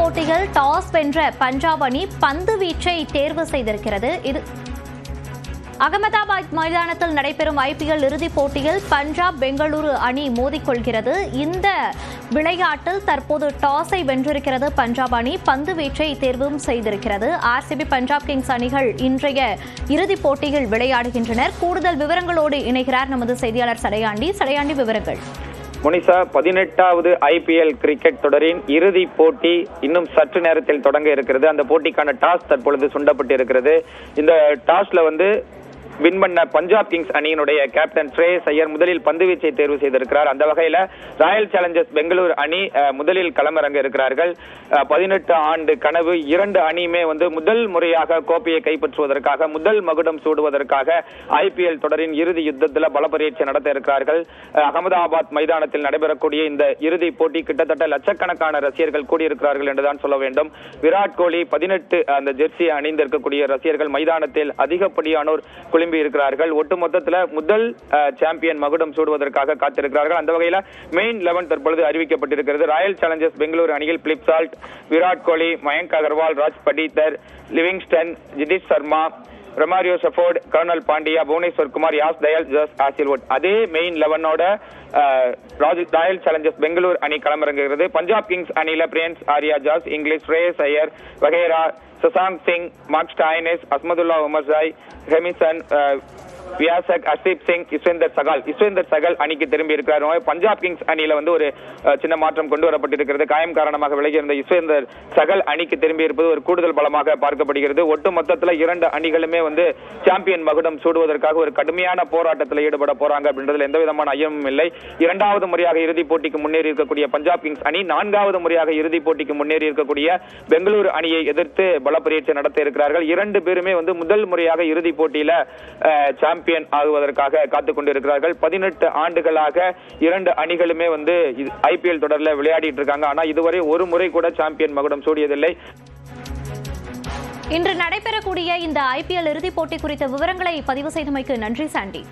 போட்டியில் டாஸ் வென்ற பஞ்சாப் அணி பந்து வீச்சை தேர்வு செய்திருக்கிறது. இது அகமதாபாத் மைதானத்தில் நடைபெறும் IPL இறுதிப் போட்டியில் பஞ்சாப் பெங்களூரு அணி மோதிக்கொள்கிறது. இந்த விளையாட்டில் தற்போது டாஸை வென்றிருக்கிறது பஞ்சாப் அணி, பந்து வீச்சை தேர்வும் செய்திருக்கிறது. RCB பஞ்சாப் கிங்ஸ் அணிகள் இன்றைய இறுதிப் போட்டியில் விளையாடுகின்றனர். கூடுதல் விவரங்களோடு இணைகிறார் நமது செய்தியாளர் சடையாண்டி. விவரங்கள். முனிசா, 18வது IPL கிரிக்கெட் தொடரின் இறுதிப் போட்டி இன்னும் சற்று நேரத்தில் தொடங்க இருக்கிறது. அந்த போட்டிக்கான டாஸ் தற்பொழுது சுண்டப்பட்டிருக்கிறது. இந்த டாஸ்ல வின் பண்ண பஞ்சாப் கிங்ஸ் அணியினுடைய கேப்டன் ஸ்ரேயஸ் ஐயர் முதலில் பந்து வீச்சை தேர்வு செய்திருக்கிறார். அந்த வகையில ராயல் சேலஞ்சர்ஸ் பெங்களூர் அணி முதலில் களமிறங்க இருக்கிறார்கள். 18 ஆண்டு கனவு, இரண்டு அணியுமே முதல் முறையாக கோப்பையை கைப்பற்றுவதற்காக, முதல் மகுடம் சூடுவதற்காக IPL தொடரின் இறுதி யுத்தத்தில் பலப்பரீட்சை நடத்த இருக்கிறார்கள். அகமதாபாத் மைதானத்தில் நடைபெறக்கூடிய இந்த இறுதி போட்டி கிட்டத்தட்ட லட்சக்கணக்கான ரசிகர்கள் கூடியிருக்கிறார்கள் என்றுதான் சொல்ல வேண்டும். விராட் கோலி 18 அந்த ஜெர்சியை அணிந்திருக்கக்கூடிய ரசிகர்கள் மைதானத்தில் அதிகப்படியானோர் இருக்கிறார்கள். ஒட்டுமொத்தத்தில் முதல் சாம்பியன் மகுடம் சூடுவதற்காக காத்திருக்கிறார்கள். அந்த வகையில் மெயின் 11 தற்பொழுது அறிவிக்கப்பட்டிருக்கிறது. ராயல் சேலஞ்சர்ஸ் பெங்களூரு அணியில் Philip Salt, Virat Kohli, Mayank Agarwal, Rajat Patidar, Livingstone, Jitesh Sharma, Romario Shepherd, Krunal Pandya, Bhuvneshwar Kumar, Yash Dayal, Josh Hazlewood, அதே மெயின் 11ஓட ராயல் சேலஞ்சர்ஸ் பெங்களூர் அணி களமிறங்குகிறது. பஞ்சாப் கிங்ஸ் அணியில Priyansh Arya, Josh Inglis, Shreyas Iyer, Wadhera, Shashank Singh, Mark Stoinis, Azmatullah Omarzai, Jamieson, Vyshak, Arshdeep Singh, Yuzvendra Chahal அணிக்கு திரும்பி இருக்கிறார். பஞ்சாப் கிங்ஸ் அணியில ஒரு சின்ன மாற்றம் கொண்டு வரப்பட்டிருக்கிறது. காயம் காரணமாக விலகி இருந்த யுஸ்வேந்தர் சகல் அணிக்கு திரும்பி இருப்பது ஒரு கூடுதல் பலமாக பார்க்கப்படுகிறது. ஒட்டு மொத்தத்தில் இரண்டு அணிகளுமே சாம்பியன் மகுடம் சூடுவதற்காக ஒரு கடுமையான போராட்டத்தில் ஈடுபட போறாங்க அப்படின்றதுல எந்த விதமான ஐயமும் இல்லை. இரண்டாவது முறையாக இறுதிப் போட்டிக்கு முன்னேறி இருக்கக்கூடிய பஞ்சாப் கிங்ஸ் அணி, நான்காவது முறையாக இறுதிப் போட்டிக்கு முன்னேறி இருக்கக்கூடிய பெங்களூரு அணியை எதிர்த்து பலப்பரீட்சை நடத்த இருக்கிறார்கள். இரண்டு பேருமே முதல் முறையாக இறுதிப் போட்டியில சாம்பியன் ஆகுவதற்காக காத்துக் கொண்டிருக்கிறார்கள். 18 ஆண்டுகளாக இரண்டு அணிகளுமே IPL தொடர்ல விளையாடிட்டு இருக்காங்க. ஆனா இதுவரை ஒரு முறை கூட சாம்பியன் மகுடம் சூடியதில்லை. இன்று நடைபெறக்கூடிய இந்த IPL இறுதிப் போட்டி குறித்த விவரங்களை பதிவு செய்தமைக்கு நன்றி சாண்டி.